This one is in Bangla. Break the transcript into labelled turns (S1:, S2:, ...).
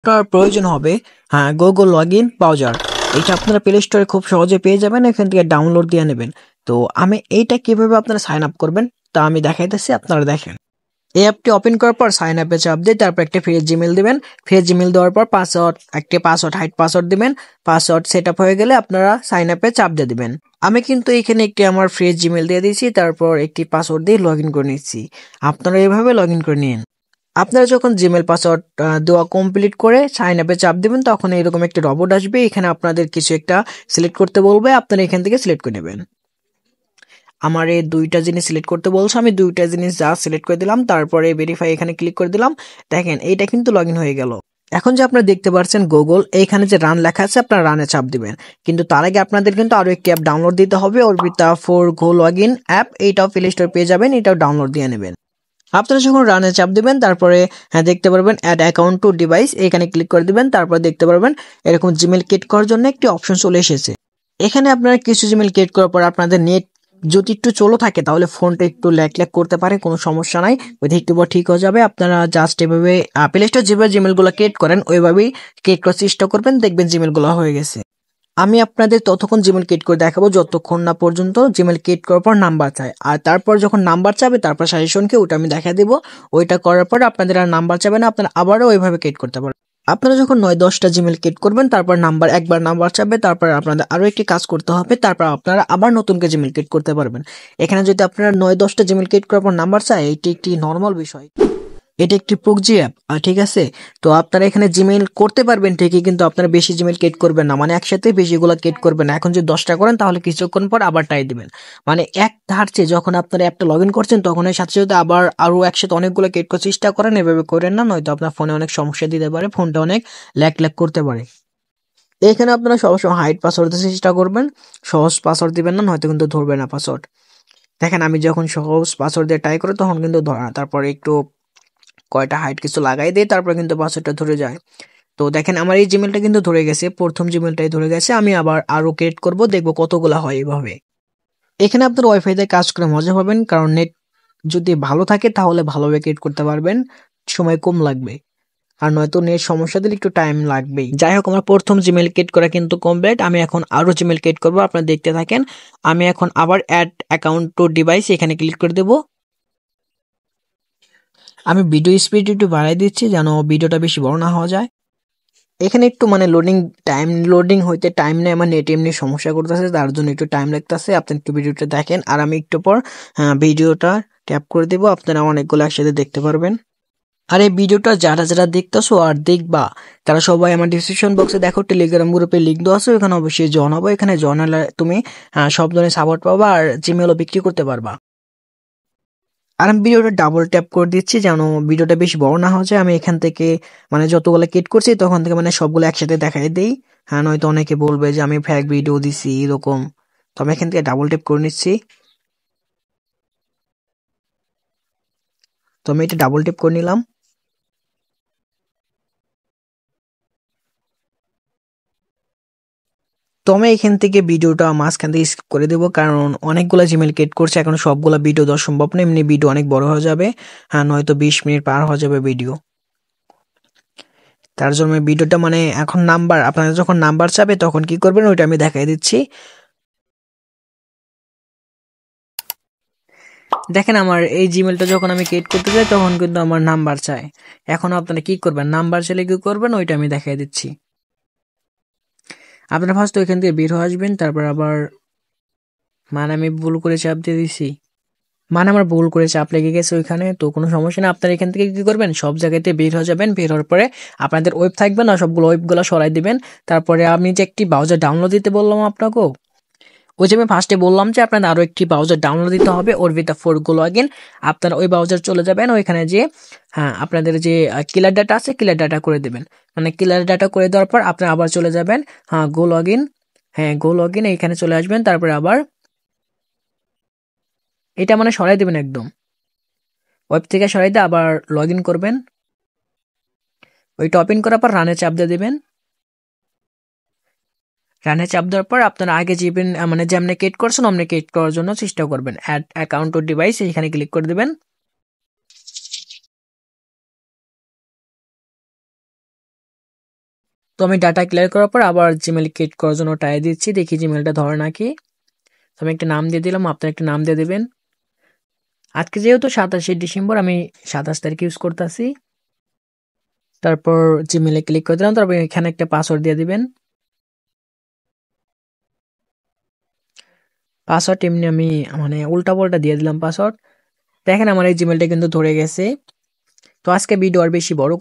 S1: আপনার প্রয়োজন হবে গুগল লগইন ব্রাউজার। এটা আপনারা প্লে স্টোরে খুব সহজে পেয়ে যাবেন, এখান থেকে ডাউনলোড দিয়ে নেবেন। তো আমি এইটা কিভাবে আপনারা সাইন আপ করবেন তা আমি দেখাইতেছি, আপনারা দেখেন। এই অ্যাপটি ওপেন করার পর সাইন আপে চাপ দিয়ে তারপর একটা ফ্রেশ জিমেল দিবেন। ফ্রেশ জিমেল দেওয়ার পর একটি পাসওয়ার্ড হাইড পাসওয়ার্ড দিবেন। পাসওয়ার্ড সেট আপ হয়ে গেলে আপনারা সাইন আপে চাপ দিয়ে দিবেন। আমি কিন্তু এখানে একটি আমার ফ্রেশ জিমেল দিয়ে দিয়েছি, তারপর একটি পাসওয়ার্ড দিয়ে লগ ইন করে নিচ্ছি। আপনারা এইভাবে লগ ইন করে নিন। আপনারা যখন জিমেল পাসওয়ার্ড দেওয়া কমপ্লিট করে সাইন আপে চাপ দিবেন, তখন এরকম একটা রবট আসবে, এখানে আপনাদের কিছু একটা সিলেক্ট করতে বলবে, আপনারা এখান থেকে সিলেক্ট করে নেবেন। আমার এই দুইটা জিনিস সিলেক্ট করতে বলছে, আমি দুইটা জিনিস যা সিলেক্ট করে দিলাম, তারপরে ভেরিফাই এখানে ক্লিক করে দিলাম। দেখেন এইটা কিন্তু লগ ইন হয়ে গেল। এখন যে আপনারা দেখতে পাচ্ছেন গুগল, এইখানে যে রান লেখা আছে আপনারা রানে চাপ দিবেন। কিন্তু তার আগে আপনাদের কিন্তু আরো একটি অ্যাপ ডাউনলোড দিতে হবে, অর্বিতা ফর গো লগ ইন অ্যাপ। এইটাও প্লে স্টোর পেয়ে যাবেন, এটাও ডাউনলোড দিয়ে নেবেন। আপনারা যখন রানে চাপ দিবেন তারপরে দেখতে পারবেন অ্যাড অ্যাকাউন্ট টু ডিভাইস, এখানে ক্লিক করে দিবেন। তারপর দেখতে পারবেন এরকম জিমেল ক্রিয়েট করার জন্য একটি অপশন চলে এসেছে। এখানে আপনারা কিছু জিমেল ক্রিয়েট করার পর আপনাদের নেট যদি একটু চলো থাকে তাহলে ফোনটা একটু ল্যাগ ল্যাগ করতে পারে, কোনো সমস্যা নাই, ওইটা একটু পর ঠিক হয়ে যাবে। আপনারা জাস্ট এভাবে প্লে স্টোর যেভাবে জিমেল গুলো ক্রিয়েট করেন ওইভাবেই ক্রিয়েট করার চেষ্টা করবেন, দেখবেন জিমেল গুলো হয়ে গেছে। আমি আপনাদের ততক্ষণ জিমেল ক্রিয়েট করে দেখাবো যতক্ষণ না পর্যন্ত জিমেল ক্রিয়েট করার পর নাম্বার চায়, আর তারপর যখন নাম্বার চাবে তারপর সাজেশনকে ওটা আমি দেখা দেবো। ওইটা করার পর আপনাদের আর নাম্বার চাবে না, আপনারা আবারও ওইভাবে ক্রিয়েট করতে পারবেন। আপনারা যখন 9-10টা জিমেল ক্রিয়েট করবেন তারপর একবার নাম্বার চাবে, তারপর আপনাদের আরো একটি কাজ করতে হবে, তারপর আপনারা আবার নতুন করে জিমেল ক্রিয়েট করতে পারবেন। এখানে যদি আপনারা 9-10টা জিমেল ক্রিয়েট করার পর নাম্বার চায়, এটি একটি নর্মাল বিষয়, এটা একটি প্রক্সি অ্যাপ, ঠিক আছে। তো আপনারা এখানে জিমেইল করতে পারবেন ঠিকই, কিন্তু আপনারা বেশি জিমেইল ক্রিয়েট করবেন না, মানে একসাথে বেশিগুলো ক্রিয়েট করবেন না। এখন যদি 10টা করেন তাহলে কিছুক্ষণ পর আবার ট্রাই দিবেন, মানে এক ধারছে যখন আপনারা অ্যাপটা লগ ইন করছেন তখন এর সাথে সাথে আবার আরো একসাথে অনেকগুলো ক্রিয়েট করার চেষ্টা করেন, এভাবে করেন না, নয়তো আপনার ফোনে অনেক সমস্যা দিতে পারে, ফোনটা অনেক ল্যাগ ল্যাগ করতে পারে। এখানে আপনারা সবসময় হাইড পাসওয়ার্ড দিয়ে চেষ্টা করবেন, সহজ পাসওয়ার্ড দিবেন না, নয়তো কিন্তু ধরবে না পাসওয়ার্ড। দেখেন আমি যখন সহজ পাসওয়ার্ড দিয়ে ট্রাই করি তখন কিন্তু ধরে না, তারপরে একটু কয়টা হাইট কিছু লাগাই দেয়, তারপর কিন্তু পাসওয়ার্ডটা ধরে যায়। তো দেখেন আমার এই জিমেলটা কিন্তু ধরে গেছে, প্রথম জিমেলটাই ধরে গেছে। আমি আবার আরো ক্রিয়েট করব, দেখবো কতগুলা হয় এইভাবে। এখানে আপনার ওয়াইফাই দিয়ে কাজ করে মজা পাবেন, কারণ নেট যদি ভালো থাকে তাহলে ভালোভাবে ক্রিয়েট করতে পারবেন, সময় কম লাগবে। আর নয়তো নেট সমস্যা দিলে একটু টাইম লাগবেই। যাই হোক, আমার প্রথম জিমেল ক্রিয়েট করা কিন্তু কমপ্লিট। আমি এখন আরো জিমেল ক্রিয়েট করবো, আপনারা দেখতে থাকেন। আমি এখন আবার অ্যাড অ্যাকাউন্ট টু ডিভাইস এখানে ক্লিক করে দেবো। আমি ভিডিও স্পিড একটু বাড়াই দিচ্ছি যেন ভিডিওটা বেশি বড় না হওয়া যায়। এখানে একটু মানে লোডিং হইতে টাইম নেই, আমার নেট এমনি সমস্যা করতেছে, তার জন্য একটু টাইম লাগতেছে। আপনি একটু ভিডিওটা দেখেন, আর আমি একটু পর ভিডিওটা ট্যাপ করে দেবো, আপনারা অনেকগুলো একসাথে দেখতে পারবেন। আর এই ভিডিওটা যারা যারা দেখতেছো আর দেখবা, তারা সবাই আমার ডিসক্রিপশন বক্সে দেখো, টেলিগ্রাম গ্রুপে লিঙ্ক দেওয়া আছে, ওখানে অবশ্যই জয়েন হবো। এখানে জয়েন হলে তুমি সব ধরনের সাপোর্ট পাবা আর জিমেলও বিক্রি করতে পারবা। আর আমি ভিডিওটা ডাবল ট্যাপ করে দিচ্ছি যেন ভিডিওটা বেশি বড় না হয়ে যায়। আমি এখান থেকে মানে যতগুলো কেট করছি তখন থেকে মানে সবগুলো একসাথে দেখাই দেই, নয়তো অনেকে বলবে যে আমি ফেক ভিডিও দিছি এরকম। তো আমি এখান থেকে ডাবল ট্যাপ করে নিচ্ছি। তো আমি এটা ডাবল ট্যাপ করে নিলাম। তো আমি এখান থেকে ভিডিওটা মাঝখান থেকে স্কিপ করে দেবো, কারণ অনেকগুলো জিমেল ক্রিয়েট করছে, এখন সবগুলো ভিডিও দেওয়া সম্ভব না, এমনি ভিডিও অনেক বড় হয়ে যাবে, নয়তো 20 মিনিট পার হয়ে যাবে ভিডিও। তার জন্য ভিডিওটা মানে এখন আপনারা যখন নাম্বার চাবে তখন কি করবেন ওইটা আমি দেখাই দিচ্ছি। দেখেন আমার এই জিমেলটা যখন আমি ক্রিয়েট করতে যাই তখন কিন্তু আমার নাম্বার চায়। এখন আপনারা কি করবেন, নাম্বার চাইলে কি করবেন ওইটা আমি দেখাই দিচ্ছি। আপনারা ফার্স্ট ওইখান থেকে বের হয়ে আসবেন, তারপর আবার মানে আমি ভুল করে চাপ দিয়ে দিছি, মানে আমার ভুল করে চাপ লেগে গেছে ওইখানে, তো কোনো সমস্যা না। আপনারা এখান থেকে কি করবেন, সব জায়গাতে বের হয়ে যাবেন, বের হওয়ার পরে আপনাদের ওয়েব থাকবে না, সবগুলো ওয়েবগুলো সরাই দিবেন। তারপরে আমি যে একটি ব্রাউজার ডাউনলোড দিতে বললাম আপনাকেও, ওই যে আমি ফার্স্টে বললাম যে আপনাদের আরো একটি ব্রাউজার ডাউনলোড দিতে হবে, অর্বিতা ফর গো লগইন। আপনারা ওই ব্রাউজার চলে যাবেন, ওইখানে যে আপনাদের যে কিলার ডাটা আছে কিলার ডাটা করে দেবেন, মানে কিলার ডাটা করে দেওয়ার পর আপনারা আবার চলে যাবেন গো লগইন, গো লগইন এইখানে চলে আসবেন, তারপরে আবার এটা মানে সরাই দেবেন একদম, ওয়েব থেকে সরাই দিয়ে আবার লগ ইন করবেন। ওইটা ওপেন করার পর রানে চাপ দিয়ে দেবেন। রানে চাপ দেওয়ার পর আপনারা আগে যেবেন মানে যেমনি ক্রিয়েট করছেন অমনি ক্রিয়েট করার জন্য চেষ্টা করবেন। অ্যাড অ্যাকাউন্ট ও ডিভাইস এখানে ক্লিক করে দেবেন। তো আমি ডাটা ক্লিয়ার করার পর আবার জিমেল ক্রিয়েট করার জন্য ট্রাই দিচ্ছি, দেখি জিমেলটা ধরে নাকি। তো আমি একটা নাম দিয়ে দিলাম, আপনার একটা নাম দিয়ে দেবেন। আজকে যেহেতু 27 ডিসেম্বর, আমি 27 তারিখ ইউজ করতেছি। তারপর জিমেলে ক্লিক করে দিলাম, তারপর এখানে একটা পাসওয়ার্ড দিয়ে দিবেন। পাসওয়ার্ড এমনি আমি মানে উল্টা পাল্টা দিয়ে দিলাম পাসওয়ার্ড। দেখেন আমার এই জিমেলটা কিন্তু ধরে গেছে। তো আজকে ভিডিও আর বেশি বড়